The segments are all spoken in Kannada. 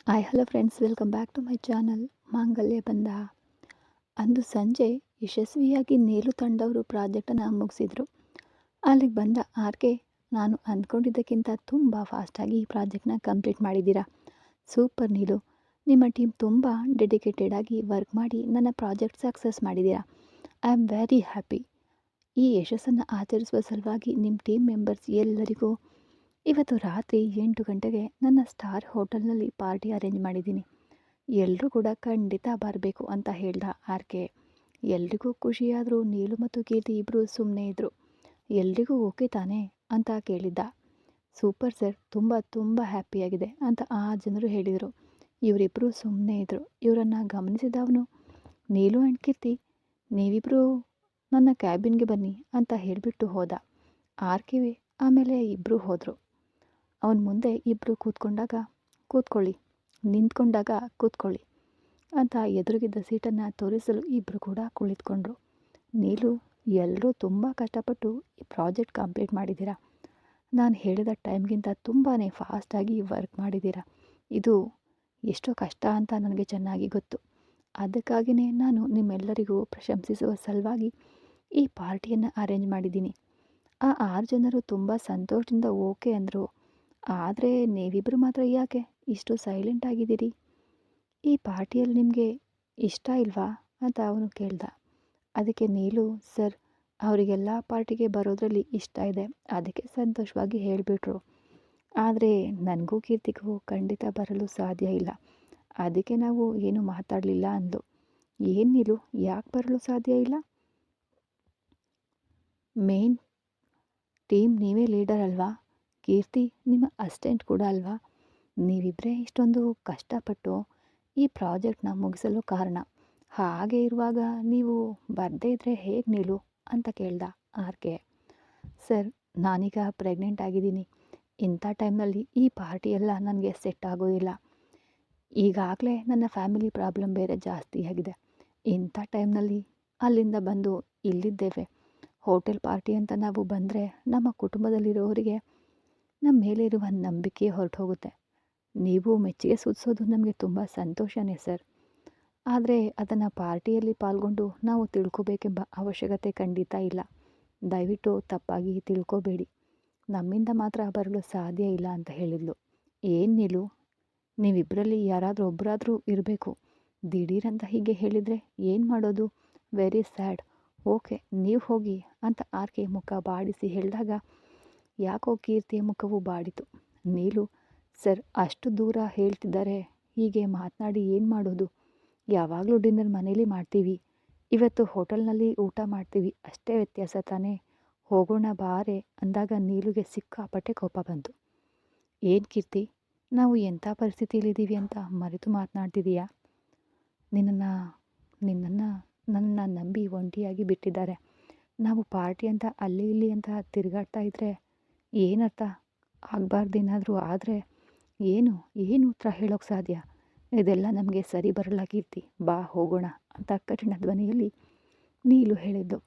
Hi hello friends, welcome back to my channel Mangalya Bandha. ಅಂದು ಸಂಜೆ ಯಶಸ್ವಿಯಾಗಿ ನೇಲು ತಂಡವರು ಪ್ರಾಜೆಕ್ಟನ್ನು ಮುಗಿಸಿದ್ರು. ಅಲ್ಲಿಗೆ ಬಂದ ಆರ್ಕೆ, ನಾನು ಅಂದ್ಕೊಂಡಿದ್ದಕ್ಕಿಂತ ತುಂಬ ಫಾಸ್ಟಾಗಿ ಈ ಪ್ರಾಜೆಕ್ಟ್ನ ಕಂಪ್ಲೀಟ್ ಮಾಡಿದ್ದೀರಾ. ಸೂಪರ್ ನೀಲು, ನಿಮ್ಮ ಟೀಮ್ ತುಂಬ ಡೆಡಿಕೇಟೆಡ್ ಆಗಿ ವರ್ಕ್ ಮಾಡಿ ನನ್ನ ಪ್ರಾಜೆಕ್ಟ್ ಸಕ್ಸಸ್ ಮಾಡಿದ್ದೀರಾ. I am very happy. ಈ ಯಶಸ್ಸನ್ನು ಆಚರಿಸುವ ಸಲುವಾಗಿ ನಿಮ್ಮ ಟೀಮ್ ಮೆಂಬರ್ಸ್ ಎಲ್ಲರಿಗೂ ಇವತ್ತು ರಾತ್ರಿ 8 ಗಂಟೆಗೆ ನನ್ನ ಸ್ಟಾರ್ ಹೋಟೆಲ್ನಲ್ಲಿ ಪಾರ್ಟಿ ಅರೇಂಜ್ ಮಾಡಿದ್ದೀನಿ. ಎಲ್ಲರೂ ಕೂಡ ಖಂಡಿತ ಬರಬೇಕು ಅಂತ ಹೇಳ್ದ ಆರ್ಕೆ. ಎಲ್ರಿಗೂ ಖುಷಿಯಾದರೂ ನೀಲು ಮತ್ತು ಕೀರ್ತಿ ಇಬ್ಬರು ಸುಮ್ಮನೆ ಇದ್ದರು. ಎಲ್ರಿಗೂ ಓಕೆ ತಾನೇ ಅಂತ ಕೇಳಿದ್ದ. ಸೂಪರ್ ಸರ್, ತುಂಬ ತುಂಬ ಹ್ಯಾಪಿಯಾಗಿದೆ ಅಂತ ಆ ಜನರು ಹೇಳಿದರು. ಇವರಿಬ್ಬರು ಸುಮ್ಮನೆ ಇದ್ದರು. ಇವರನ್ನು ಗಮನಿಸಿದವನು, ನೀಲು ಆ್ಯಂಡ್ ಕೀರ್ತಿ, ನೀವಿಬ್ಬರು ನನ್ನ ಕ್ಯಾಬಿನ್ಗೆ ಬನ್ನಿ ಅಂತ ಹೇಳಿಬಿಟ್ಟು ಹೋದ. ಆರ್ಕೆ ಆಮೇಲೆ ಇಬ್ಬರು ಹೋದರು. ಅವನ ಮುಂದೆ ಇಬ್ಬರು ಕೂತ್ಕೊಳ್ಳಿ, ನಿಂತ್ಕೊಂಡಾಗ ಕೂತ್ಕೊಳ್ಳಿ ಅಂತ ಎದುರಿಗಿದ್ದ ಸೀಟನ್ನು ತೋರಿಸಲು ಇಬ್ಬರು ಕೂಡ ಕುಳಿತುಕೊಂಡ್ರು. ನೀಲು, ಎಲ್ಲರೂ ತುಂಬ ಕಷ್ಟಪಟ್ಟು ಈ ಪ್ರಾಜೆಕ್ಟ್ ಕಂಪ್ಲೀಟ್ ಮಾಡಿದ್ದೀರಾ. ನಾನು ಹೇಳಿದ ಟೈಮ್ಗಿಂತ ತುಂಬಾ ಫಾಸ್ಟಾಗಿ ವರ್ಕ್ ಮಾಡಿದ್ದೀರಾ. ಇದು ಎಷ್ಟೋ ಕಷ್ಟ ಅಂತ ನನಗೆ ಚೆನ್ನಾಗಿ ಗೊತ್ತು. ಅದಕ್ಕಾಗಿಯೇ ನಾನು ನಿಮ್ಮೆಲ್ಲರಿಗೂ ಪ್ರಶಂಸಿಸುವ ಸಲುವಾಗಿ ಈ ಪಾರ್ಟಿಯನ್ನು ಅರೇಂಜ್ ಮಾಡಿದ್ದೀನಿ. ಆ 6 ಜನರು ತುಂಬ ಸಂತೋಷದಿಂದ ಓಕೆ ಅಂದರು. ಆದರೆ ನೀವಿಬ್ಬರು ಮಾತ್ರ ಯಾಕೆ ಇಷ್ಟು ಸೈಲೆಂಟ್ ಆಗಿದ್ದೀರಿ? ಈ ಪಾರ್ಟಿಯಲ್ಲಿ ನಿಮಗೆ ಇಷ್ಟ ಇಲ್ವಾ ಅಂತ ಅವನು ಕೇಳ್ದ. ಅದಕ್ಕೆ ನೀಲು, ಸರ್, ಅವರಿಗೆಲ್ಲ ಪಾರ್ಟಿಗೆ ಬರೋದ್ರಲ್ಲಿ ಇಷ್ಟ ಇದೆ, ಅದಕ್ಕೆ ಸಂತೋಷವಾಗಿ ಹೇಳಿಬಿಟ್ರು. ಆದರೆ ನನಗೂ ಕೀರ್ತಿಗೂ ಖಂಡಿತ ಬರಲು ಸಾಧ್ಯ ಇಲ್ಲ, ಅದಕ್ಕೆ ನಾವು ಏನು ಮಾತಾಡಲಿಲ್ಲ ಅಂದ್ಲು. ಏನು ನೀಲು, ಯಾಕೆ ಬರಲು ಸಾಧ್ಯ ಇಲ್ಲ? ಮೇನ್ ಟೀಮ್ ನೀವೇ ಲೀಡರ್ ಅಲ್ವಾ? ಕೀರ್ತಿ ನಿಮ್ಮ ಅಸಿಸ್ಟೆಂಟ್ ಕೂಡ ಅಲ್ವಾ? ನೀವಿಬ್ಬರೇ ಇಷ್ಟೊಂದು ಕಷ್ಟಪಟ್ಟು ಈ ಪ್ರಾಜೆಕ್ಟ್ನ ಮುಗಿಸಲು ಕಾರಣ. ಹಾಗೆ ಇರುವಾಗ ನೀವು ಬರದೇ ಇದ್ದರೆ ಹೇಗೆ ನೀಲು ಅಂತ ಕೇಳ್ದ ಆರ್ಕೆ. ಸರ್, ನಾನೀಗ ಪ್ರೆಗ್ನೆಂಟ್ ಆಗಿದ್ದೀನಿ. ಇಂಥ ಟೈಮ್ನಲ್ಲಿ ಈ ಪಾರ್ಟಿ ಎಲ್ಲ ನನಗೆ ಸೆಟ್ ಆಗೋದಿಲ್ಲ. ಈಗಾಗಲೇ ನನ್ನ ಫ್ಯಾಮಿಲಿ ಪ್ರಾಬ್ಲಮ್ ಬೇರೆ ಜಾಸ್ತಿ ಆಗಿದೆ. ಇಂಥ ಟೈಮ್ನಲ್ಲಿ ಅಲ್ಲಿಂದ ಬಂದು ಇಲ್ಲಿದ್ದೇವೆ. ಹೋಟೆಲ್ ಪಾರ್ಟಿ ಅಂತ ನಾವು ಬಂದರೆ ನಮ್ಮ ಕುಟುಂಬದಲ್ಲಿರೋರಿಗೆ ನಮ್ಮ ಮೇಲೆ ಇರುವ ನಂಬಿಕೆ ಹೊರಟು ಹೋಗುತ್ತೆ. ನೀವು ಮೆಚ್ಚುಗೆ ಸೂಚಿಸೋದು ನಮಗೆ ತುಂಬ ಸಂತೋಷನೇ ಸರ್. ಆದರೆ ಅದನ್ನು ಪಾರ್ಟಿಯಲ್ಲಿ ಪಾಲ್ಗೊಂಡು ನಾವು ತಿಳ್ಕೊಬೇಕೆಂಬ ಅವಶ್ಯಕತೆ ಖಂಡಿತ ಇಲ್ಲ. ದಯವಿಟ್ಟು ತಪ್ಪಾಗಿ ತಿಳ್ಕೊಬೇಡಿ. ನಮ್ಮಿಂದ ಮಾತ್ರ ಬರಲು ಸಾಧ್ಯ ಇಲ್ಲ ಅಂತ ಹೇಳಿದ್ಲು. ಏನು ನೀಲು, ನೀವಿಬ್ಬರಲ್ಲಿ ಯಾರಾದರೂ ಒಬ್ಬರಾದರೂ ಇರಬೇಕು. ದಿಢೀರಂತ ಹೀಗೆ ಹೇಳಿದರೆ ಏನು ಮಾಡೋದು? Very sad. ಓಕೆ, ನೀವು ಹೋಗಿ ಅಂತ ಆರ್ಕೆ ಮುಖ ಬಾಡಿಸಿ ಹೇಳಿದಾಗ ಯಾಕೋ ಕೀರ್ತಿಯ ಮುಖವು ಬಾಡಿತು. ನೀಲು, ಸರ್, ಅಷ್ಟು ದೂರ ಹೇಳ್ತಿದ್ದಾರೆ, ಹೀಗೆ ಮಾತನಾಡಿ ಏನು ಮಾಡೋದು? ಯಾವಾಗಲೂ ಡಿನ್ನರ್ ಮನೇಲಿ ಮಾಡ್ತೀವಿ, ಇವತ್ತು ಹೋಟೆಲ್ನಲ್ಲಿ ಊಟ ಮಾಡ್ತೀವಿ, ಅಷ್ಟೇ ವ್ಯತ್ಯಾಸ ತಾನೇ. ಹೋಗೋಣ ಬಾರೆ ಅಂದಾಗ ನೀಲುಗೆ ಸಿಕ್ಕಾಪಟ್ಟೆ ಕೋಪ ಬಂತು. ಏನು ಕೀರ್ತಿ, ನಾವು ಎಂಥ ಪರಿಸ್ಥಿತಿಯಲ್ಲಿದ್ದೀವಿ ಅಂತ ಮರೆತು ಮಾತನಾಡ್ತಿದೀಯಾ? ನನ್ನನ್ನು ನಂಬಿ ಒಂಟಿಯಾಗಿ ಬಿಟ್ಟಿದ್ದಾರೆ. ನಾವು ಪಾರ್ಟಿ ಅಂತ ಅಲ್ಲಿ ಇಲ್ಲಿ ಅಂತ ತಿರುಗಾಡ್ತಾ ಇದ್ದರೆ ಏನರ್ಥ? ಆಗಬಾರ್ದೇನಾದರೂ ಆದರೆ ಏನು ಉತ್ತರ ಹೇಳೋಕ್ಕೆ ಸಾಧ್ಯ? ಇದೆಲ್ಲ ನಮಗೆ ಸರಿ ಬರಲ್ಲ ಕೀರ್ತಿ, ಬಾ ಹೋಗೋಣ ಅಂತ ಕಠಿಣ ಧ್ವನಿಯಲ್ಲಿ ನೀಲು ಹೇಳಿದ್ದು.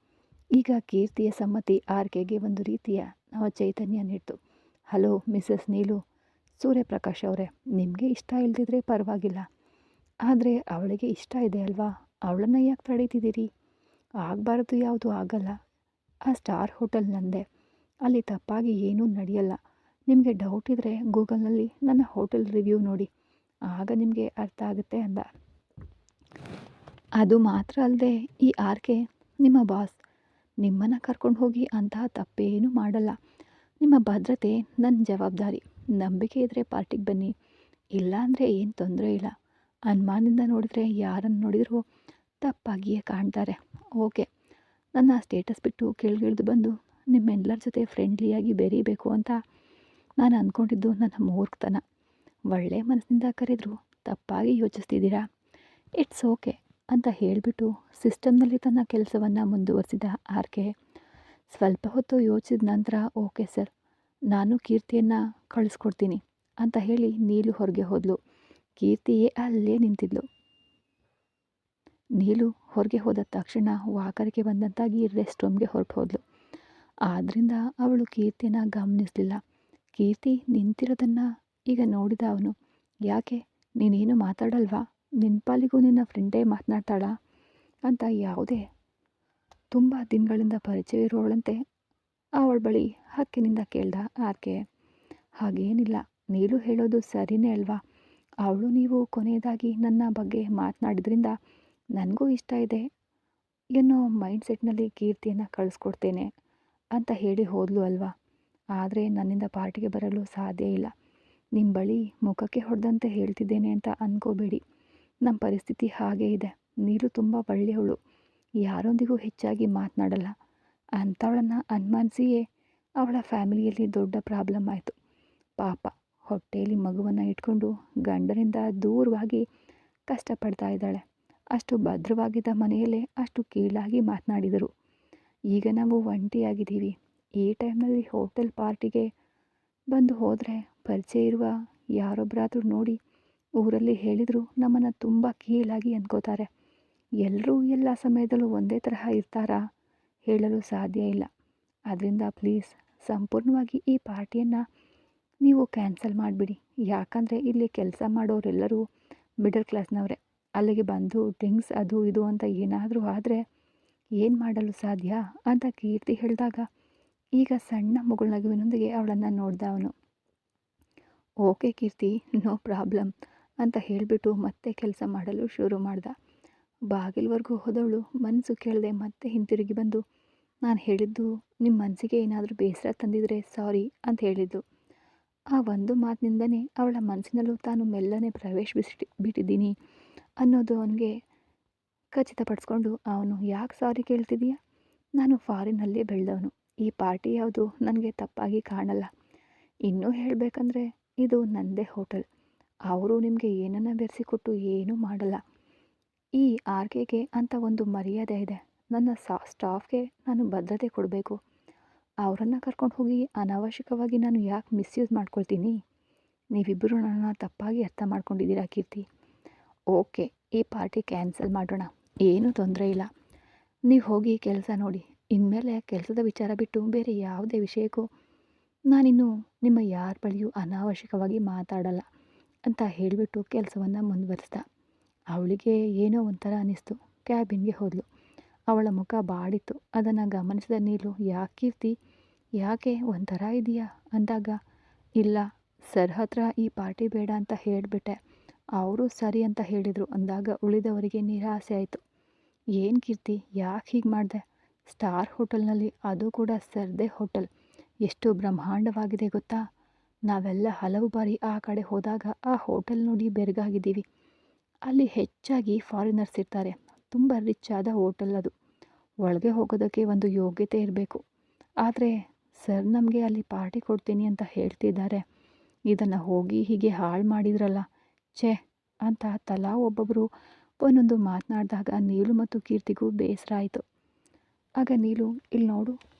ಈಗ ಕೀರ್ತಿಯ ಸಮ್ಮತಿ ಆರ್ಕೆಗೆ ಒಂದು ರೀತಿಯ ನವ ಚೈತನ್ಯ ನೀಡ್ತು. ಹಲೋ ಮಿಸಸ್ ನೀಲು, ಸೂರ್ಯಪ್ರಕಾಶ್ ಅವರೇ, ನಿಮಗೆ ಇಷ್ಟ ಇಲ್ದಿದ್ರೆ ಪರವಾಗಿಲ್ಲ, ಆದರೆ ಅವಳಿಗೆ ಇಷ್ಟ ಇದೆ ಅಲ್ವಾ? ಅವಳನ್ನು ಯಾಕೆ ತಡೀತಿದ್ದೀರಿ? ಆಗಬಾರ್ದು ಯಾವುದೂ ಆಗಲ್ಲ. ಆ ಸ್ಟಾರ್ ಹೋಟೆಲ್ ನಂದೆ, ಅಲ್ಲಿ ತಪ್ಪಾಗಿ ಏನೂ ನಡೆಯಲ್ಲ. ನಿಮಗೆ ಡೌಟ್ ಇದ್ದರೆ ಗೂಗಲ್ನಲ್ಲಿ ನನ್ನ ಹೋಟೆಲ್ ರಿವ್ಯೂ ನೋಡಿ, ಆಗ ನಿಮಗೆ ಅರ್ಥ ಆಗುತ್ತೆ ಅಂದ. ಅದು ಮಾತ್ರ ಅಲ್ಲದೆ ಈ ಆರ್ಕೆ ನಿಮ್ಮ ಬಾಸ್, ನಿಮ್ಮನ್ನು ಕರ್ಕೊಂಡು ಹೋಗಿ ಅಂತಹ ತಪ್ಪೇನೂ ಮಾಡಲ್ಲ. ನಿಮ್ಮ ಭದ್ರತೆ ನನ್ನ ಜವಾಬ್ದಾರಿ. ನಂಬಿಕೆ ಇದ್ದರೆ ಪಾರ್ಟಿಗೆ ಬನ್ನಿ, ಇಲ್ಲ ಅಂದರೆ ಏನು ತೊಂದರೆ ಇಲ್ಲ. ಅನುಮಾನದಿಂದ ನೋಡಿದರೆ ಯಾರನ್ನು ನೋಡಿದರೂ ತಪ್ಪಾಗಿಯೇ ಕಾಣ್ತಾರೆ. ಓಕೆ, ನನ್ನ ಸ್ಟೇಟಸ್ ಬಿಟ್ಟು ಕೆಳಗಿಳಿದು ಬಂದು ನಿಮ್ಮೆಲ್ಲರ ಜೊತೆ ಫ್ರೆಂಡ್ಲಿಯಾಗಿ ಬೆರೀಬೇಕು ಅಂತ ನಾನು ಅಂದ್ಕೊಂಡಿದ್ದು ನನ್ನ ಮೂರ್ಖತನ. ಒಳ್ಳೆ ಮನಸ್ಸಿನಿಂದ ಕರೆದರೂ ತಪ್ಪಾಗಿ ಯೋಚಿಸ್ತಿದ್ದೀರಾ. ಇಟ್ಸ್ ಓಕೆ ಅಂತ ಹೇಳಿಬಿಟ್ಟು ಸಿಸ್ಟಮ್ನಲ್ಲಿ ತನ್ನ ಕೆಲಸವನ್ನು ಮುಂದುವರಿಸಿದ ಆರ್ಕೆ ಸ್ವಲ್ಪ ಹೊತ್ತು ಯೋಚಿಸಿದ ನಂತರ, ಓಕೆ ಸರ್, ನಾನು ಕೀರ್ತಿಯನ್ನು ಕಳಿಸ್ಕೊಡ್ತೀನಿ ಅಂತ ಹೇಳಿ ನೀಲು ಹೊರಗೆ ಹೋದಳು. ಕೀರ್ತಿಯೇ ಅಲ್ಲೇ ನಿಂತಿದ್ಲು. ನೀಲು ಹೊರಗೆ ಹೋದ ತಕ್ಷಣ ವಾಕರಿಕೆ ಬಂದಂತಾಗಿ ರೆಸ್ಟ್ ರೂಮ್ಗೆ ಹೊರಟು ಹೋದ್ಲು. ಆದ್ದರಿಂದ ಅವಳು ಕೀರ್ತಿಯನ್ನು ಗಮನಿಸಲಿಲ್ಲ. ಕೀರ್ತಿ ನಿಂತಿರೋದನ್ನು ಈಗ ನೋಡಿದ ಅವನು, ಯಾಕೆ ನೀನೇನು ಮಾತಾಡಲ್ವಾ? ನಿನ್ನ ಪಾಲಿಗೂ ನಿನ್ನ ಫ್ರೆಂಡೇ ಮಾತನಾಡ್ತಾಳಾ ಅಂತ ಯಾವುದೇ ತುಂಬ ದಿನಗಳಿಂದ ಪರಿಚಯ ಇರೋಳಂತೆ ಅವಳ ಬಳಿ ಹಕ್ಕಿನಿಂದ ಕೇಳ್ದ ಆರ್ಕೆ. ಹಾಗೇನಿಲ್ಲ, ನೀಲು ಹೇಳೋದು ಸರಿನೇ ಅಲ್ವಾ? ಅವಳು ನೀವು ಕೊನೆಯದಾಗಿ ನನ್ನ ಬಗ್ಗೆ ಮಾತನಾಡಿದ್ರಿಂದ ನನಗೂ ಇಷ್ಟ ಇದೆ ಎನ್ನೋ ಮೈಂಡ್ಸೆಟ್ನಲ್ಲಿ ಕೀರ್ತಿಯನ್ನು ಕಳಿಸ್ಕೊಡ್ತೇನೆ ಅಂತ ಹೇಳಿ ಹೋದ್ಲು ಅಲ್ವಾ? ಆದರೆ ನನ್ನಿಂದ ಪಾರ್ಟಿಗೆ ಬರಲು ಸಾಧ್ಯ ಇಲ್ಲ. ನಿಮ್ಮ ಬಳಿ ಮುಖಕ್ಕೆ ಹೊಡೆದಂತೆ ಹೇಳ್ತಿದ್ದೇನೆ ಅಂತ ಅಂದ್ಕೋಬೇಡಿ. ನಮ್ಮ ಪರಿಸ್ಥಿತಿ ಹಾಗೇ ಇದೆ. ನೀರು ತುಂಬ ಒಳ್ಳೆಯವಳು, ಯಾರೊಂದಿಗೂ ಹೆಚ್ಚಾಗಿ ಮಾತನಾಡಲ್ಲ. ಅಂಥವಳನ್ನು ಅನುಮಾನಿಸಿಯೇ ಅವಳ ಫ್ಯಾಮಿಲಿಯಲ್ಲಿ ದೊಡ್ಡ ಪ್ರಾಬ್ಲಮ್ ಆಯಿತು. ಪಾಪ ಹೊಟ್ಟೆಯಲ್ಲಿ ಮಗುವನ್ನು ಇಟ್ಕೊಂಡು ಗಂಡನಿಂದ ದೂರವಾಗಿ ಕಷ್ಟಪಡ್ತಾ ಇದ್ದಾಳೆ. ಅಷ್ಟು ಭದ್ರವಾಗಿದ್ದ ಮನೆಯಲ್ಲೇ ಅಷ್ಟು ಕೀಳಾಗಿ ಮಾತನಾಡಿದರು. ಈಗ ನಾವು ಒಂಟಿಯಾಗಿದ್ದೀವಿ. ಈ ಟೈಮ್ನಲ್ಲಿ ಹೋಟೆಲ್ ಪಾರ್ಟಿಗೆ ಬಂದು ಹೋದರೆ ಪರಿಚಯ ಇರುವ ಯಾರೊಬ್ಬರಾದರೂ ನೋಡಿ ಊರಲ್ಲಿ ಹೇಳಿದರೂ ನಮ್ಮನ್ನು ತುಂಬ ಕೀಳಾಗಿ ಅಂದ್ಕೋತಾರೆ. ಎಲ್ಲರೂ ಎಲ್ಲ ಸಮಯದಲ್ಲೂ ಒಂದೇ ತರಹ ಇರ್ತಾರಾ? ಹೇಳಲು ಸಾಧ್ಯ ಇಲ್ಲ. ಆದ್ದರಿಂದ ಪ್ಲೀಸ್ ಸಂಪೂರ್ಣವಾಗಿ ಈ ಪಾರ್ಟಿಯನ್ನು ನೀವು ಕ್ಯಾನ್ಸಲ್ ಮಾಡಿಬಿಡಿ. ಯಾಕಂದರೆ ಇಲ್ಲಿ ಕೆಲಸ ಮಾಡೋರೆಲ್ಲರೂ ಮಿಡಲ್ ಕ್ಲಾಸ್ನವರೇ. ಅಲ್ಲಿಗೆ ಬಂದು ಡ್ರಿಂಕ್ಸ್ ಅದು ಇದು ಅಂತ ಏನಾದರೂ ಆದರೆ ಏನು ಮಾಡಲು ಸಾಧ್ಯ ಅಂತ ಕೀರ್ತಿ ಹೇಳಿದಾಗ ಈಗ ಸಣ್ಣ ಮುಗುಳ್ನಗುವಿನೊಂದಿಗೆ ಅವಳನ್ನು ನೋಡ್ದ ಅವನು. ಓಕೆ ಕೀರ್ತಿ, ನೋ ಪ್ರಾಬ್ಲಮ್ ಅಂತ ಹೇಳಿಬಿಟ್ಟು ಮತ್ತೆ ಕೆಲಸ ಮಾಡಲು ಶುರು ಮಾಡ್ದ. ಬಾಗಿಲ್ವರೆಗೂ ಹೋದವಳು ಮನಸ್ಸು ಕೇಳದೆ ಮತ್ತೆ ಹಿಂತಿರುಗಿ ಬಂದು, ನಾನು ಹೇಳಿದ್ದು ನಿಮ್ಮ ಮನಸ್ಸಿಗೆ ಏನಾದರೂ ಬೇಸರ ತಂದಿದ್ರೆ ಸಾರಿ ಅಂತ ಹೇಳಿದ್ದು. ಆ ಒಂದು ಮಾತಿನಿಂದನೇ ಅವಳ ಮನಸ್ಸಿನಲ್ಲೂ ತಾನು ಮೆಲ್ಲನೆ ಬಿಟ್ಟಿದ್ದೀನಿ ಅನ್ನೋದು ಅವನಿಗೆ ಖಚಿತಪಡಿಸ್ಕೊಂಡು ಅವನು, ಯಾಕೆ ಸಾರಿ ಕೇಳ್ತಿದೀಯ? ನಾನು ಫಾರಿನಲ್ಲೇ ಬೆಳೆದವನು. ಈ ಪಾರ್ಟಿ ಯಾವುದು ನನಗೆ ತಪ್ಪಾಗಿ ಕಾಣಲ್ಲ. ಇನ್ನೂ ಹೇಳಬೇಕಂದ್ರೆ ಇದು ನನ್ನದೇ ಹೋಟೆಲ್. ಅವರು ನಿಮಗೆ ಏನನ್ನು ಬೆರೆಸಿಕೊಟ್ಟು ಏನೂ ಮಾಡಲ್ಲ. ಈ ಆರ್ಕೆಗೆ ಅಂತ ಒಂದು ಮರ್ಯಾದೆ ಇದೆ. ನನ್ನ ಸ್ಟಾಫ್ಗೆ ನಾನು ಭದ್ರತೆ ಕೊಡಬೇಕು. ಅವರನ್ನು ಕರ್ಕೊಂಡು ಹೋಗಿ ಅನಾವಶ್ಯಕವಾಗಿ ನಾನು ಯಾಕೆ ಮಿಸ್ಯೂಸ್ ಮಾಡ್ಕೊಳ್ತೀನಿ? ನೀವಿಬ್ಬರು ನನ್ನನ್ನು ತಪ್ಪಾಗಿ ಅರ್ಥ ಮಾಡ್ಕೊಂಡಿದ್ದೀರಾ ಕೀರ್ತಿ. ಓಕೆ, ಈ ಪಾರ್ಟಿ ಕ್ಯಾನ್ಸಲ್ ಮಾಡೋಣ, ಏನೂ ತೊಂದರೆ ಇಲ್ಲ. ನೀವು ಹೋಗಿ ಕೆಲಸ ನೋಡಿ. ಇನ್ಮೇಲೆ ಕೆಲಸದ ವಿಚಾರ ಬಿಟ್ಟು ಬೇರೆ ಯಾವುದೇ ವಿಷಯಕ್ಕೂ ನಾನಿನ್ನು ನಿಮ್ಮ ಯಾರ ಬಳಿಯೂ ಅನಾವಶ್ಯಕವಾಗಿ ಮಾತಾಡಲ್ಲ ಅಂತ ಹೇಳಿಬಿಟ್ಟು ಕೆಲಸವನ್ನು ಮುಂದುವರಿಸ್ದ. ಅವಳಿಗೆ ಏನೋ ಒಂಥರ ಅನ್ನಿಸ್ತು. ಕ್ಯಾಬಿನ್ಗೆ ಹೋದಳು. ಅವಳ ಮುಖ ಬಾಡಿತ್ತು. ಅದನ್ನು ಗಮನಿಸಿದ ನೀಲು, ಯಾಕೆ ಕೀರ್ತಿ, ಯಾಕೆ ಒಂಥರ ಇದೆಯಾ ಅಂದಾಗ, ಇಲ್ಲ ಸರ್ ಹತ್ರ ಈ ಪಾರ್ಟಿ ಬೇಡ ಅಂತ ಹೇಳಿಬಿಟ್ಟೆ, ಅವರು ಸರಿ ಅಂತ ಹೇಳಿದರು ಅಂದಾಗ ಉಳಿದವರಿಗೆ ನಿರಾಸೆ ಆಯಿತು. ಏನು ಕೀರ್ತಿ, ಯಾಕೆ ಹೀಗೆ ಮಾಡಿದೆ? ಸ್ಟಾರ್ ಹೋಟೆಲ್ನಲ್ಲಿ, ಅದು ಕೂಡ ಸರ್ದೇ ಹೋಟೆಲ್, ಎಷ್ಟು ಬ್ರಹ್ಮಾಂಡವಾಗಿದೆ ಗೊತ್ತಾ? ನಾವೆಲ್ಲ ಹಲವು ಬಾರಿ ಆ ಕಡೆ ಹೋದಾಗ ಆ ಹೋಟೆಲ್ ನೋಡಿ ಬೆರಗಾಗಿದ್ದೀವಿ. ಅಲ್ಲಿ ಹೆಚ್ಚಾಗಿ ಫಾರಿನರ್ಸ್ ಇರ್ತಾರೆ. ತುಂಬ ರಿಚ್ ಆದ ಹೋಟೆಲ್ ಅದು. ಒಳಗೆ ಹೋಗೋದಕ್ಕೆ ಒಂದು ಯೋಗ್ಯತೆ ಇರಬೇಕು. ಆದರೆ ಸರ್ ನಮಗೆ ಅಲ್ಲಿ ಪಾರ್ಟಿ ಕೊಡ್ತೀನಿ ಅಂತ ಹೇಳ್ತಿದ್ದಾರೆ. ಇದನ್ನು ಹೋಗಿ ಹೀಗೆ ಹಾಳು ಮಾಡಿದ್ರಲ್ಲ, ಛೇ ಅಂತ ತಲಾ ಒಬ್ಬೊಬ್ಬರು ಒಂದೊಂದು ಮಾತನಾಡಿದಾಗ ನೀಲು ಮತ್ತು ಕೀರ್ತಿಗೂ ಬೇಸರ ಆಯಿತು. ಆಗ ನೀಲು, ಇಲ್ಲಿ ನೋಡು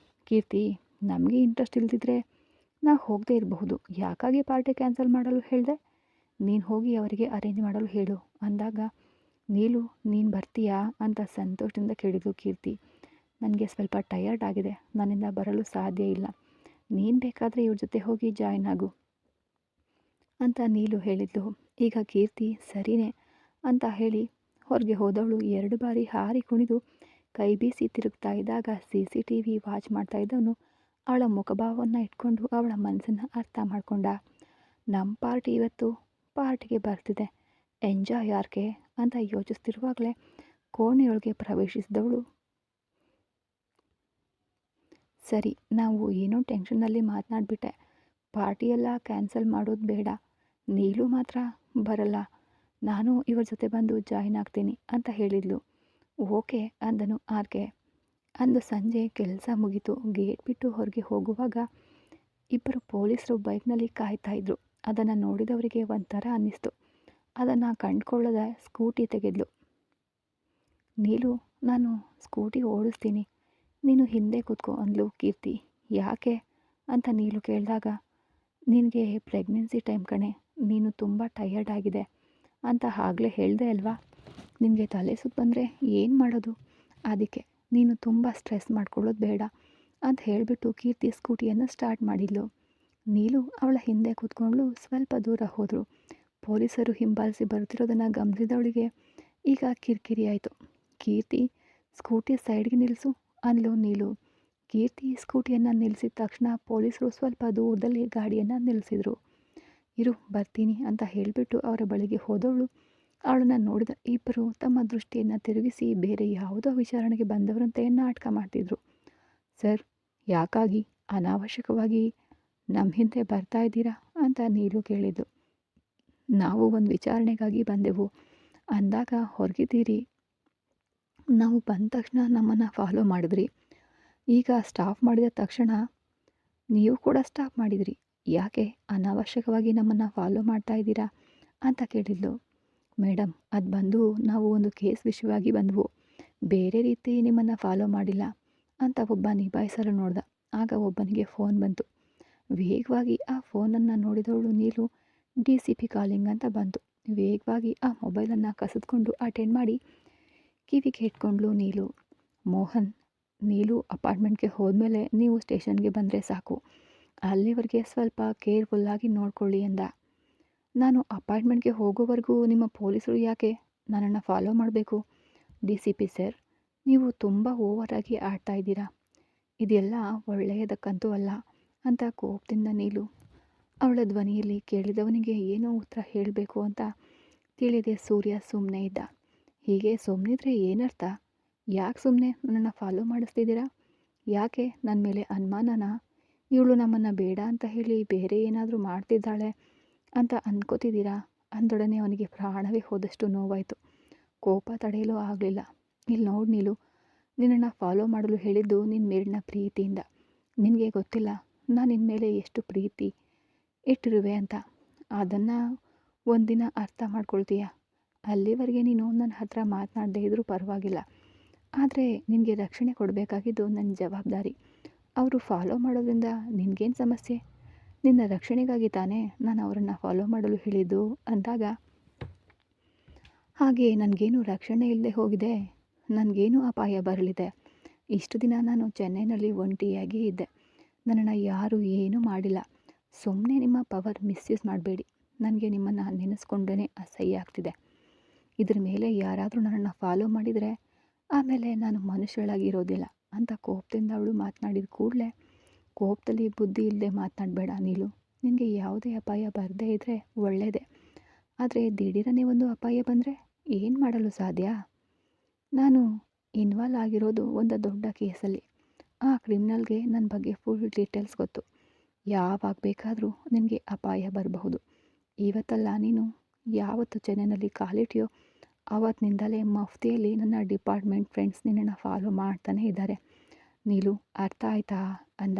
ಕೀರ್ತಿ, ನಮಗೆ ಇಂಟ್ರೆಸ್ಟ್ ಇಲ್ದಿದ್ರೆ ನಾವು ಹೋಗದೇ ಇರಬಹುದು. ಯಾಕಾಗಿ ಪಾರ್ಟಿ ಕ್ಯಾನ್ಸಲ್ ಮಾಡಲು ಹೇಳಿದೆ? ನೀನು ಹೋಗಿ ಅವರಿಗೆ ಅರೇಂಜ್ ಮಾಡಲು ಹೇಳು ಅಂದಾಗ, ನೀಲು ನೀನು ಬರ್ತೀಯಾ ಅಂತ ಸಂತೋಷದಿಂದ ಕೇಳಿದ್ಲು ಕೀರ್ತಿ. ನನಗೆ ಸ್ವಲ್ಪ ಟಯರ್ಡ್ ಆಗಿದೆ, ನನ್ನಿಂದ ಬರಲು ಸಾಧ್ಯ ಇಲ್ಲ. ನೀನು ಬೇಕಾದರೆ ಇವ್ರ ಜೊತೆ ಹೋಗಿ ಜಾಯ್ನ್ ಆಗು ಅಂತ ನೀಲು ಹೇಳಿದ್ಲು. ಈಗ ಕೀರ್ತಿ ಸರಿನೇ ಅಂತ ಹೇಳಿ ಹೊರಗೆ ಹೋದವಳು 2 ಬಾರಿ ಹಾರಿ ಕುಣಿದು ಕೈ ಬೀಸಿ ತಿರುಗ್ತಾ ಇದ್ದಾಗ CCTV ವಾಚ್ ಮಾಡ್ತಾ ಇದ್ದವನು ಅವಳ ಮುಖಭಾವವನ್ನು ಇಟ್ಕೊಂಡು ಅವಳ ಮನಸ್ಸನ್ನು ಅರ್ಥ ಮಾಡ್ಕೊಂಡ. ನಮ್ಮ ಪಾರ್ಟಿ ಇವತ್ತು ಪಾರ್ಟಿಗೆ ಬರ್ತಿದೆ, ಎಂಜಾಯ್ ಯಾರ್ಗೆ ಅಂತ ಯೋಚಿಸ್ತಿರುವಾಗಲೇ ಕೋಣೆಯೊಳಗೆ ಪ್ರವೇಶಿಸಿದವಳು, ಸರಿ ನಾವು ಏನೋ ಟೆನ್ಷನ್ನಲ್ಲಿ ಮಾತನಾಡಿಬಿಟ್ಟೆ, ಪಾರ್ಟಿಯೆಲ್ಲ ಕ್ಯಾನ್ಸಲ್ ಮಾಡೋದು ಬೇಡ, ನೀಲು ಮಾತ್ರ ಬರಲ್ಲ, ನಾನು ಇವ್ರ ಜೊತೆ ಬಂದು ಜಾಯ್ನ್ ಆಗ್ತೀನಿ ಅಂತ ಹೇಳಿದ್ಲು. ಓಕೆ ಅಂದನು ಆರ್ಕೆ. ಅಂದು ಸಂಜೆ ಕೆಲಸ ಮುಗಿತು. ಗೇಟ್ ಬಿಟ್ಟು ಹೊರಗೆ ಹೋಗುವಾಗ ಇಬ್ಬರು ಪೊಲೀಸರು ಬೈಕ್ನಲ್ಲಿ ಕಾಯ್ತಾ ಇದ್ರು. ಅದನ್ನು ನೋಡಿದವರಿಗೆ ಒಂಥರ ಅನ್ನಿಸ್ತು. ಅದನ್ನು ಕಂಡುಕೊಳ್ಳದ ಸ್ಕೂಟಿ ತೆಗೆದ್ಲು. ನೀಲು, ನಾನು ಸ್ಕೂಟಿ ಓಡಿಸ್ತೀನಿ, ನೀನು ಹಿಂದೆ ಕೂತ್ಕೋ ಅಂದ್ಲು ಕೀರ್ತಿ. ಯಾಕೆ ಅಂತ ನೀಲು ಕೇಳಿದಾಗ, ನಿನಗೆ ಪ್ರೆಗ್ನೆನ್ಸಿ ಟೈಮ್ ಕಣೆ, ನೀನು ತುಂಬ ಟಯರ್ಡ್ ಆಗಿದೆ ಅಂತ ಆಗಲೇ ಹೇಳಿದೆ ಅಲ್ವಾ, ನಿನಗೆ ತಲೆ ಸುತ್ತ ಬಂದರೆ ಏನು ಮಾಡೋದು, ಅದಕ್ಕೆ ನೀನು ತುಂಬ ಸ್ಟ್ರೆಸ್ ಮಾಡ್ಕೊಳ್ಳೋದು ಬೇಡ ಅಂತ ಹೇಳಿಬಿಟ್ಟು ಕೀರ್ತಿ ಸ್ಕೂಟಿಯನ್ನು ಸ್ಟಾರ್ಟ್ ಮಾಡಿದ್ಲು. ನೀಲು ಅವಳ ಹಿಂದೆ ಕೂತ್ಕೊಂಡು ಸ್ವಲ್ಪ ದೂರ ಹೋದಳು. ಪೊಲೀಸರು ಹಿಂಬಾಲಿಸಿ ಬರುತ್ತಿರೋದನ್ನು ಗಮನಿಸಿದವಳಿಗೆ ಈಗ ಕಿರಿಕಿರಿ ಆಯಿತು. ಕೀರ್ತಿ, ಸ್ಕೂಟಿ ಸೈಡ್ಗೆ ನಿಲ್ಲಿಸು ಅಂದ್ಲು ನೀಲು. ಕೀರ್ತಿ ಸ್ಕೂಟಿಯನ್ನು ನಿಲ್ಲಿಸಿದ ತಕ್ಷಣ ಪೊಲೀಸರು ಸ್ವಲ್ಪ ದೂರದಲ್ಲಿ ಗಾಡಿಯನ್ನು ನಿಲ್ಲಿಸಿದರು. ಇರು ಬರ್ತೀನಿ ಅಂತ ಹೇಳಿಬಿಟ್ಟು ಅವರ ಬಳಿಗೆ ಹೋದವಳು ಅವಳನ್ನು ನೋಡಿದ ಇಬ್ಬರು ತಮ್ಮ ದೃಷ್ಟಿಯನ್ನು ತಿರುಗಿಸಿ ಬೇರೆ ಯಾವುದೋ ವಿಚಾರಣೆಗೆ ಬಂದವರಂತೆ ನಾಟಕ ಮಾಡ್ತಿದ್ರು. ಸರ್, ಯಾಕಾಗಿ ಅನಾವಶ್ಯಕವಾಗಿ ನಮ್ಮ ಹಿಂದೆ ಬರ್ತಾ ಇದ್ದೀರಾ ಅಂತ ನೀಲು ಕೇಳಿದ್ದು. ನಾವು ಒಂದು ವಿಚಾರಣೆಗಾಗಿ ಬಂದೆವು ಅಂದಾಗ ಹೊರಗಿದ್ದೀರಿ. ನಾವು ಬಂದ ತಕ್ಷಣ ನಮ್ಮನ್ನು ಫಾಲೋ ಮಾಡಿದ್ರಿ. ಈಗ ಸ್ಟಾಪ್ ಮಾಡಿದ ತಕ್ಷಣ ನೀವು ಕೂಡ ಸ್ಟಾಪ್ ಮಾಡಿದ್ರಿ. ಯಾಕೆ ಅನಾವಶ್ಯಕವಾಗಿ ನಮ್ಮನ್ನು ಫಾಲೋ ಮಾಡ್ತಾ ಇದ್ದೀರಾ ಅಂತ ಕೇಳಿದ್ಲು. ಮೇಡಮ್, ಅದು ಬಂದು ನಾವು ಒಂದು ಕೇಸ್ ವಿಷಯವಾಗಿ ಬಂದವು, ಬೇರೆ ರೀತಿ ನಿಮ್ಮನ್ನು ಫಾಲೋ ಮಾಡಿಲ್ಲ ಅಂತ ಒಬ್ಬ ನಿಭಾಯಿಸಲು ನೋಡ್ದ. ಆಗ ಒಬ್ಬನಿಗೆ ಫೋನ್ ಬಂತು. ವೇಗವಾಗಿ ಆ ಫೋನನ್ನು ನೋಡಿದವಳು ನೀಲು DCP ಕಾಲಿಂಗ್ ಅಂತ ಬಂತು. ವೇಗವಾಗಿ ಆ ಮೊಬೈಲನ್ನು ಕಸಿದ್ಕೊಂಡು ಅಟೆಂಡ್ ಮಾಡಿ ಕಿವಿಗೆ ಇಟ್ಕೊಂಡ್ಲು ನೀಲು. ಮೋಹನ್, ನೀಲು ಅಪಾರ್ಟ್ಮೆಂಟ್ಗೆ ಹೋದ್ಮೇಲೆ ನೀವು ಸ್ಟೇಷನ್ಗೆ ಬಂದರೆ ಸಾಕು, ಅಲ್ಲಿವರೆಗೆ ಸ್ವಲ್ಪ ಕೇರ್ಫುಲ್ಲಾಗಿ ನೋಡ್ಕೊಳ್ಳಿ ಎಂದ. ನಾನು ಅಪಾರ್ಟ್ಮೆಂಟ್ಗೆ ಹೋಗೋವರೆಗೂ ನಿಮ್ಮ ಪೊಲೀಸರು ಯಾಕೆ ನನ್ನನ್ನು ಫಾಲೋ ಮಾಡಬೇಕು? DCP ಸರ್, ನೀವು ತುಂಬ ಓವರಾಗಿ ಆಡ್ತಾ ಇದ್ದೀರಾ. ಇದೆಲ್ಲ ಒಳ್ಳೆಯದಕ್ಕಂತೂ ಅಲ್ಲ ಅಂತ ಕೋಪದಿಂದ ನೀಲು ಅವಳ ಧ್ವನಿಯಲ್ಲಿ ಕೇಳಿದವನಿಗೆ ಏನೋ ಉತ್ತರ ಹೇಳಬೇಕು ಅಂತ ತಿಳಿಯದೆ ಸೂರ್ಯ ಸುಮ್ಮನೆ ಇದ್ದ. ಹೀಗೆ ಸುಮ್ಮನಿದ್ರೆ ಏನರ್ಥ? ಯಾಕೆ ಸುಮ್ಮನೆ ನನ್ನನ್ನು ಫಾಲೋ ಮಾಡಿಸ್ತಿದ್ದೀರಾ? ಯಾಕೆ ನನ್ನ ಮೇಲೆ ಅನುಮಾನನ? ಇವಳು ನಮ್ಮನ್ನು ಬೇಡ ಅಂತ ಹೇಳಿ ಬೇರೆ ಏನಾದರೂ ಮಾಡ್ತಿದ್ದಾಳೆ ಅಂತ ಅಂದ್ಕೋತಿದ್ದೀರಾ? ಅಂದೊಡನೆ ಅವನಿಗೆ ಪ್ರಾಣವೇ ಹೋದಷ್ಟು ನೋವಾಯಿತು. ಕೋಪ ತಡೆಯಲು ಆಗಲಿಲ್ಲ. ಇಲ್ಲಿ ನೋಡಿ ನೀಲು, ನಿನ್ನನ್ನು ಫಾಲೋ ಮಾಡಲು ಹೇಳಿದ್ದು ನಿನ್ನ ಮೇಲಿನ ಪ್ರೀತಿಯಿಂದ. ನಿನಗೆ ಗೊತ್ತಿಲ್ಲ ನಾನು ನಿನ್ನ ಮೇಲೆ ಎಷ್ಟು ಪ್ರೀತಿ ಇಟ್ಟಿರುವೆ ಅಂತ. ಅದನ್ನು ಒಂದಿನ ಅರ್ಥ ಮಾಡ್ಕೊಳ್ತೀಯ. ಅಲ್ಲಿವರೆಗೆ ನೀನು ನನ್ನ ಹತ್ರ ಮಾತನಾಡದೇ ಇದ್ದರೂ ಪರವಾಗಿಲ್ಲ. ಆದರೆ ನಿನಗೆ ರಕ್ಷಣೆ ಕೊಡಬೇಕಾಗಿದ್ದು ನನ್ನ ಜವಾಬ್ದಾರಿ. ಅವರು ಫಾಲೋ ಮಾಡೋದ್ರಿಂದ ನಿನಗೇನು ಸಮಸ್ಯೆ? ನಿನ್ನ ರಕ್ಷಣೆಗಾಗಿ ತಾನೇ ನಾನು ಅವರನ್ನು ಫಾಲೋ ಮಾಡಲು ಹೇಳಿದ್ದು ಅಂದಾಗ, ಹಾಗೆ ನನಗೇನು ರಕ್ಷಣೆ ಇಲ್ಲದೆ ಹೋಗಿದೆ, ನನಗೇನು ಅಪಾಯ ಬರಲಿದೆ? ಇಷ್ಟು ದಿನ ನಾನು ಚೆನ್ನೈನಲ್ಲಿ ಒಂಟಿಯಾಗಿ ಇದ್ದೆ. ನನ್ನನ್ನು ಯಾರೂ ಏನೂ ಮಾಡಿಲ್ಲ. ಸುಮ್ಮನೆ ನಿಮ್ಮ ಪವರ್ ಮಿಸ್ಯೂಸ್ ಮಾಡಬೇಡಿ. ನನಗೆ ನಿಮ್ಮನ್ನು ನೆನೆಸ್ಕೊಂಡೇ ಅಸಹ್ಯ ಆಗ್ತಿದೆ. ಇದ್ರ ಮೇಲೆ ಯಾರಾದರೂ ನನ್ನನ್ನು ಫಾಲೋ ಮಾಡಿದರೆ ಆಮೇಲೆ ನಾನು ಮನುಷ್ಯಳಾಗಿರೋದಿಲ್ಲ ಅಂತ ಕೋಪದಿಂದ ಅವಳು ಮಾತನಾಡಿದ ಕೂಡಲೇ, ಕೋಪದಲ್ಲಿ ಬುದ್ಧಿ ಇಲ್ಲದೆ ಮಾತನಾಡಬೇಡ ನೀಲು. ನಿನಗೆ ಯಾವುದೇ ಅಪಾಯ ಬರದೇ ಇದ್ದರೆ ಒಳ್ಳೆಯದೇ. ಆದರೆ ದಿಢೀರನೇ ಒಂದು ಅಪಾಯ ಬಂದರೆ ಏನು ಮಾಡಲು ಸಾಧ್ಯ? ನಾನು ಇನ್ವಾಲ್ವ್ ಆಗಿರೋದು ಒಂದು ದೊಡ್ಡ ಕೇಸಲ್ಲಿ. ಆ ಕ್ರಿಮಿನಲ್ಗೆ ನನ್ನ ಬಗ್ಗೆ ಫುಲ್ ಡೀಟೇಲ್ಸ್ ಗೊತ್ತು. ಯಾವಾಗ ಬೇಕಾದರೂ ನಿನಗೆ ಅಪಾಯ ಬರಬಹುದು. ಇವತ್ತಲ್ಲ, ನೀನು ಯಾವತ್ತು ಚೆನ್ನೈನಲ್ಲಿ ಕಾಲಿಟ್ಟಿಯೋ ಆವತ್ತಿನಿಂದಲೇ ಮಫ್ತಿಯಲ್ಲಿ ನನ್ನ ಡಿಪಾರ್ಟ್ಮೆಂಟ್ ಫ್ರೆಂಡ್ಸ್ ನಿನ್ನನ್ನು ಫಾಲೋ ಮಾಡ್ತಾನೇ ಇದ್ದಾರೆ. ನೀಲು, ಅರ್ಥ ಆಯ್ತಾ ಅಂದ.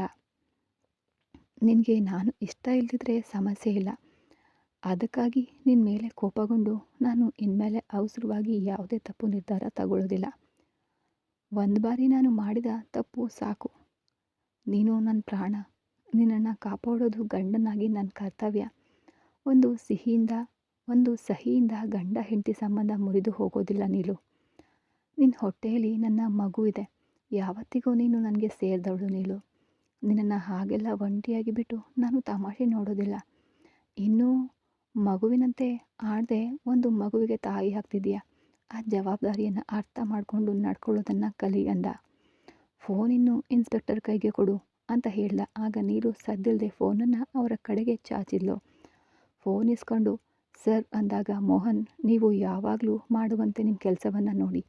ನಿನಗೆ ನಾನು ಇಷ್ಟ ಇಲ್ಲದಿದ್ದರೆ ಸಮಸ್ಯೆ ಇಲ್ಲ. ಅದಕ್ಕಾಗಿ ನಿನ್ನ ಮೇಲೆ ಕೋಪಗೊಂಡು ನಾನು ಇನ್ಮೇಲೆ ಅವಸರವಾಗಿ ಯಾವುದೇ ತಪ್ಪು ನಿರ್ಧಾರ ತಗೊಳ್ಳೋದಿಲ್ಲ. ಒಂದು ಬಾರಿ ನಾನು ಮಾಡಿದ ತಪ್ಪು ಸಾಕು. ನೀನು ನನ್ನ ಪ್ರಾಣ. ನಿನ್ನನ್ನು ಕಾಪಾಡೋದು ಗಂಡನಾಗಿ ನನ್ನ ಕರ್ತವ್ಯ. ಒಂದು ಸಹಿಯಿಂದ ಗಂಡ ಹೆಂಡತಿ ಸಂಬಂಧ ಮುರಿದು ಹೋಗೋದಿಲ್ಲ ನೀಲು. ನಿನ್ನ ಹೊಟ್ಟೆಯಲ್ಲಿ ನನ್ನ ಮಗು ಇದೆ. ಯಾವತ್ತಿಗೂ ನೀನು ನನಗೆ ಸೇರಿದವಳು ನೀಲು. ನಿನ್ನನ್ನು ಹಾಗೆಲ್ಲ ಒಂಟಿಯಾಗಿ ಬಿಟ್ಟು ನಾನು ತಮಾಷೆ ನೋಡೋದಿಲ್ಲ. ಇನ್ನೂ ಮಗುವಿನಂತೆ ಆಡದೆ ಒಂದು ಮಗುವಿಗೆ ತಾಯಿ ಆಗ್ತಿದೆಯಾ? ಆ ಜವಾಬ್ದಾರಿಯನ್ನು ಅರ್ಥ ಮಾಡಿಕೊಂಡು ನಡ್ಕೊಳ್ಳೋದನ್ನು ಕಲಿ ಅಂದ. ಫೋನ್ ಇನ್ನು ಇನ್ಸ್ಪೆಕ್ಟರ್ ಕೈಗೆ ಕೊಡು ಅಂತ ಹೇಳ್ದ. ಆಗ ನೀರು ಸದ್ದಿಲ್ಲದೆ ಫೋನನ್ನು ಅವರ ಕಡೆಗೆ ಚಾಚಿದ್ಲು. ಫೋನ್ ಇಸ್ಕೊಂಡು ಸರ್ ಅಂದಾಗ, ಮೋಹನ್, ನೀವು ಯಾವಾಗಲೂ ಮಾಡುವಂತೆ ನಿಮ್ಮ ಕೆಲಸವನ್ನು ನೋಡಿ,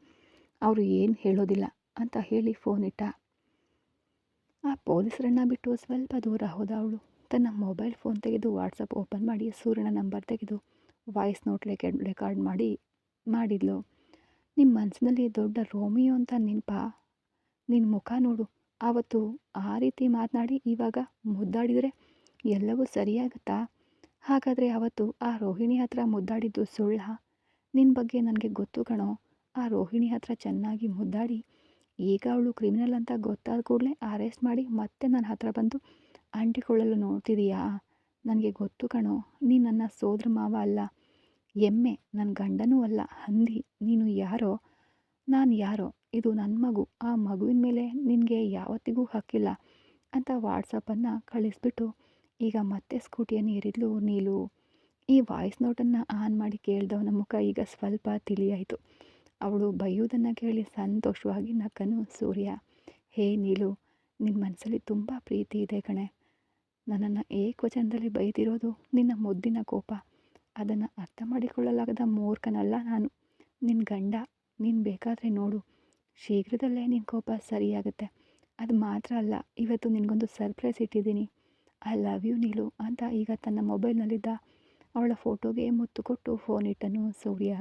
ಅವರು ಏನು ಹೇಳೋದಿಲ್ಲ ಅಂತ ಹೇಳಿ ಫೋನ್ ಇಟ್ಟ. ಆ ಪೊಲೀಸರನ್ನು ಬಿಟ್ಟು ಸ್ವಲ್ಪ ದೂರ ಹೋದ ಅವಳು. ತನ್ನ ಮೊಬೈಲ್ ಫೋನ್ ತೆಗೆದು ವಾಟ್ಸಪ್ ಓಪನ್ ಮಾಡಿ ಸೂರ್ಯನ ನಂಬರ್ ತೆಗೆದು ವಾಯ್ಸ್ ನೋಟ್ ರೆಕಾರ್ಡ್ ಮಾಡಿದ್ಲು. ನಿಮ್ಮ ಮನಸ್ಸಿನಲ್ಲಿ ದೊಡ್ಡ ರೋಮಿಯೋ ಅಂತ ನೆನಪಾ? ನಿನ್ನ ಮುಖ ನೋಡು. ಆವತ್ತು ಆ ರೀತಿ ಮಾತನಾಡಿ ಇವಾಗ ಮುದ್ದಾಡಿದರೆ ಎಲ್ಲವೂ ಸರಿಯಾಗುತ್ತಾ? ಹಾಗಾದರೆ ಅವತ್ತು ಆ ರೋಹಿಣಿ ಹತ್ರ ಮುದ್ದಾಡಿದ್ದು ಸುಳ್ಳ? ನಿನ್ನ ಬಗ್ಗೆ ನನಗೆ ಗೊತ್ತು ಕಣೋ. ಆ ರೋಹಿಣಿ ಹತ್ರ ಚೆನ್ನಾಗಿ ಮುದ್ದಾಡಿ ಈಗ ಅವಳು ಕ್ರಿಮಿನಲ್ ಅಂತ ಗೊತ್ತಾದ ಕೂಡಲೇ ಅರೆಸ್ಟ್ ಮಾಡಿ ಮತ್ತೆ ನನ್ನ ಹತ್ರ ಬಂದು ಅಂಟಿಕೊಳ್ಳಲು ನೋಡ್ತಿದೀಯಾ? ನನಗೆ ಗೊತ್ತು ಕಣೋ, ನೀನು ನನ್ನ ಸೋದರ ಮಾವ ಅಲ್ಲ, ಎಮ್ಮೆ, ನನ್ನ ಗಂಡನೂ ಅಲ್ಲ, ಹಂದಿ. ನೀನು ಯಾರೋ, ನಾನು ಯಾರೋ. ಇದು ನನ್ನ ಮಗು. ಆ ಮಗುವಿನ ಮೇಲೆ ನಿನಗೆ ಯಾವತ್ತಿಗೂ ಹಕ್ಕಿಲ್ಲ ಅಂತ ವಾಟ್ಸಪ್ಪನ್ನು ಕಳಿಸ್ಬಿಟ್ಟು ಈಗ ಮತ್ತೆ ಸ್ಕೂಟಿಯನ್ನು ಏರಿದ್ಲು ನೀಲು. ಈ ವಾಯ್ಸ್ ನೋಟನ್ನು ಆನ್ ಮಾಡಿ ಕೇಳಿದವನ ಮುಖ ಈಗ ಸ್ವಲ್ಪ ತಿಳಿಯಾಯಿತು. ಅವಳು ಬೈಯೋದನ್ನು ಕೇಳಿ ಸಂತೋಷವಾಗಿ ನಕ್ಕನು ಸೂರ್ಯ. ಹೇ ನೀಲು, ನಿನ್ನ ಮನಸ್ಸಲ್ಲಿ ತುಂಬ ಪ್ರೀತಿ ಇದೆ ಕಣೆ. ನನ್ನನ್ನು ಏಕವಚನದಲ್ಲಿ ಬೈದಿರೋದು ನಿನ್ನ ಮುದ್ದಿನ ಕೋಪ. ಅದನ್ನು ಅರ್ಥ ಮಾಡಿಕೊಳ್ಳಲಾಗದ ಮೂರ್ಖನಲ್ಲ ನಾನು, ನಿನ್ನ ಗಂಡ. ನೀನು ಬೇಕಾದರೆ ನೋಡು, ಶೀಘ್ರದಲ್ಲೇ ನಿನ್ನ ಕೋಪ ಸರಿಯಾಗುತ್ತೆ. ಅದು ಮಾತ್ರ ಅಲ್ಲ, ಇವತ್ತು ನಿನಗೊಂದು ಸರ್ಪ್ರೈಸ್ ಇಟ್ಟಿದ್ದೀನಿ. ಐ ಲವ್ ಯು ನೀಲು ಅಂತ ಈಗ ತನ್ನ ಮೊಬೈಲ್ನಲ್ಲಿದ್ದ ಅವಳ ಫೋಟೋಗೆ ಮುತ್ತು ಕೊಟ್ಟು ಫೋನ್ ಇಟ್ಟನು ಸೂರ್ಯ.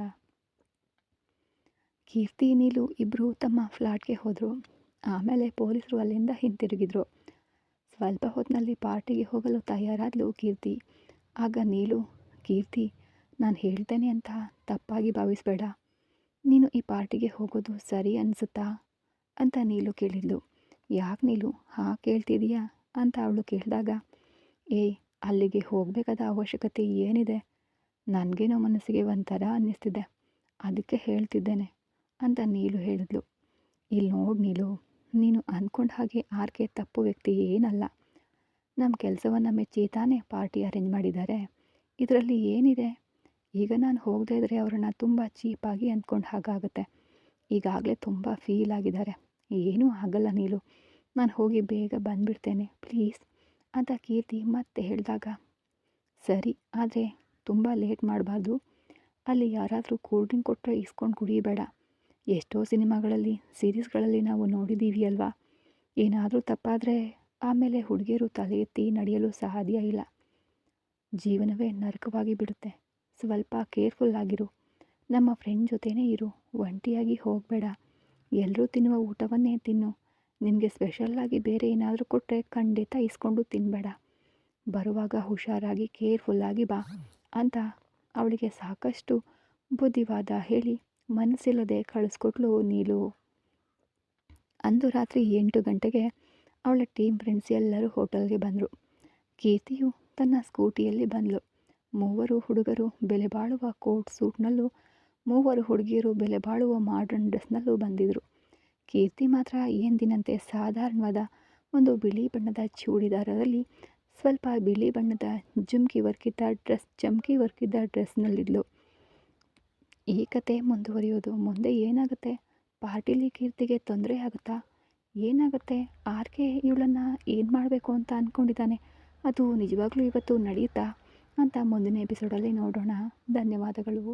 ಕೀರ್ತಿ ನೀಲು ಇಬ್ಬರು ತಮ್ಮ ಫ್ಲಾಟ್ಗೆ ಹೋದರು. ಆಮೇಲೆ ಪೊಲೀಸರು ಅಲ್ಲಿಂದ ಹಿಂತಿರುಗಿದ್ರು. ಸ್ವಲ್ಪ ಹೊತ್ತಿನಲ್ಲಿ ಪಾರ್ಟಿಗೆ ಹೋಗಲು ತಯಾರಾದಳು ಕೀರ್ತಿ. ಆಗ ನೀಲು, ಕೀರ್ತಿ, ನಾನು ಹೇಳ್ತೇನೆ ಅಂತ ತಪ್ಪಾಗಿ ಭಾವಿಸಬೇಡ. ನೀನು ಈ ಪಾರ್ಟಿಗೆ ಹೋಗೋದು ಸರಿ ಅನಿಸುತ್ತಾ ಅಂತ ನೀಲು ಕೇಳಿದ್ಲು. ಯಾಕೆ ನೀಲು ಹಾಗೆ ಕೇಳ್ತಿದೀಯಾ ಅಂತ ಅವಳು ಕೇಳಿದಾಗ, ಅಲ್ಲಿಗೆ ಹೋಗಬೇಕಾದ ಅವಶ್ಯಕತೆ ಏನಿದೆ? ನನಗೇನೋ ಮನಸ್ಸಿಗೆ ಒಂಥರ ಅನ್ನಿಸ್ತಿದೆ, ಅದಕ್ಕೆ ಹೇಳ್ತಿದ್ದೇನೆ ಅಂತ ನೀಲು ಹೇಳಿದ್ಲು. ಇಲ್ಲಿ ನೋಡಿ ನೀಲು, ನೀನು ಅಂದ್ಕೊಂಡ ಹಾಗೆ ಆರ್ಕೆ ತಪ್ಪು ವ್ಯಕ್ತಿ ಏನಲ್ಲ. ನಮ್ಮ ಕೆಲಸವನ್ನು ಮೆಚ್ಚಿ ತಾನೇ ಪಾರ್ಟಿ ಅರೇಂಜ್ ಮಾಡಿದ್ದಾರೆ. ಇದರಲ್ಲಿ ಏನಿದೆ? ಈಗ ನಾನು ಹೋಗದೇ ಇದ್ದರೆ ಅವರನ್ನು ತುಂಬ ಚೀಪಾಗಿ ಅಂದ್ಕೊಂಡು ಹಾಗಾಗುತ್ತೆ. ಈಗಾಗಲೇ ತುಂಬ ಫೀಲ್ ಆಗಿದ್ದಾರೆ. ಏನೂ ಆಗಲ್ಲ ನೀಲು, ನಾನು ಹೋಗಿ ಬೇಗ ಬಂದುಬಿಡ್ತೇನೆ ಪ್ಲೀಸ್ ಅಂತ ಕೀರ್ತಿ ಮತ್ತೆ ಹೇಳಿದಾಗ, ಸರಿ, ಆದರೆ ತುಂಬ ಲೇಟ್ ಮಾಡಬಾರ್ದು. ಅಲ್ಲಿ ಯಾರಾದರೂ ಕೂಲ್ ಡ್ರಿಂಕ್ ಕೊಟ್ಟರೆ ಇಸ್ಕೊಂಡು ಕುಡಿಯಬೇಡ. ಎಷ್ಟೋ ಸಿನಿಮಾಗಳಲ್ಲಿ, ಸೀರೀಸ್ಗಳಲ್ಲಿ ನಾವು ನೋಡಿದ್ದೀವಿ ಅಲ್ವಾ, ಏನಾದರೂ ತಪ್ಪಾದರೆ ಆಮೇಲೆ ಹುಡುಗಿಯರು ತಲೆ ಎತ್ತಿ ನಡೆಯಲು ಸಾಧ್ಯ ಇಲ್ಲ. ಜೀವನವೇ ನರಕವಾಗಿ ಬಿಡುತ್ತೆ. ಸ್ವಲ್ಪ ಕೇರ್ಫುಲ್ ಆಗಿರು. ನಮ್ಮ ಫ್ರೆಂಡ್ ಜೊತೆನೇ ಇರು, ಒಂಟಿಯಾಗಿ ಹೋಗಬೇಡ. ಎಲ್ಲರೂ ತಿನ್ನುವ ಊಟವನ್ನೇ ತಿನ್ನು. ನಿನಗೆ ಸ್ಪೆಷಲ್ಲಾಗಿ ಬೇರೆ ಏನಾದರೂ ಕೊಟ್ಟರೆ ಖಂಡಿತ ಇಸ್ಕೊಂಡು ತಿನ್ನಬೇಡ. ಬರುವಾಗ ಹುಷಾರಾಗಿ ಕೇರ್ಫುಲ್ಲಾಗಿ ಬಾ ಅಂತ ಅವಳಿಗೆ ಸಾಕಷ್ಟು ಬುದ್ಧಿವಾದ ಹೇಳಿ ಮನಸ್ಸಿಲ್ಲದೆ ಕಳಿಸ್ಕೊಟ್ಲು ನೀಲು. ಅಂದು ರಾತ್ರಿ 8 ಗಂಟೆಗೆ ಅವಳ ಟೀಮ್ ಫ್ರೆಂಡ್ಸ್ ಎಲ್ಲರೂ ಹೋಟೆಲ್ಗೆ ಬಂದರು. ಕೀರ್ತಿಯು ತನ್ನ ಸ್ಕೂಟಿಯಲ್ಲಿ ಬಂದಳು. 3 ಹುಡುಗರು ಬೆಲೆ ಬಾಳುವ ಕೋಟ್ ಸೂಟ್ನಲ್ಲೂ 3 ಹುಡುಗಿಯರು ಬೆಲೆ ಬಾಳುವ ಮಾಡರ್ನ್ ಡ್ರೆಸ್ನಲ್ಲೂ ಬಂದಿದ್ದರು. ಕೀರ್ತಿ ಮಾತ್ರ ಎಂದಿನಂತೆ ಸಾಧಾರಣವಾದ ಒಂದು ಬಿಳಿ ಬಣ್ಣದ ಚೂಡಿದಾರದಲ್ಲಿ ಸ್ವಲ್ಪ ಬಿಳಿ ಬಣ್ಣದ ಚಮ್ಕಿ ವರ್ಕಿದ್ದ ಡ್ರೆಸ್ನಲ್ಲಿದ್ಲು. ಈ ಕತೆ ಮುಂದುವರಿಯೋದು. ಮುಂದೆ ಏನಾಗುತ್ತೆ? ಪಾರ್ಟಿಲಿ ಕೀರ್ತಿಗೆ ತೊಂದರೆ ಆಗುತ್ತಾ? ಏನಾಗುತ್ತೆ? ಆರ್ಕೆ ಇವಳನ್ನು ಏನು ಮಾಡಬೇಕು ಅಂತ ಅಂದ್ಕೊಂಡಿದ್ದಾನೆ? ಅದು ನಿಜವಾಗ್ಲೂ ಇವತ್ತು ನಡೆಯುತ್ತಾ ಅಂತ ಮುಂದಿನ ಎಪಿಸೋಡಲ್ಲಿ ನೋಡೋಣ. ಧನ್ಯವಾದಗಳು.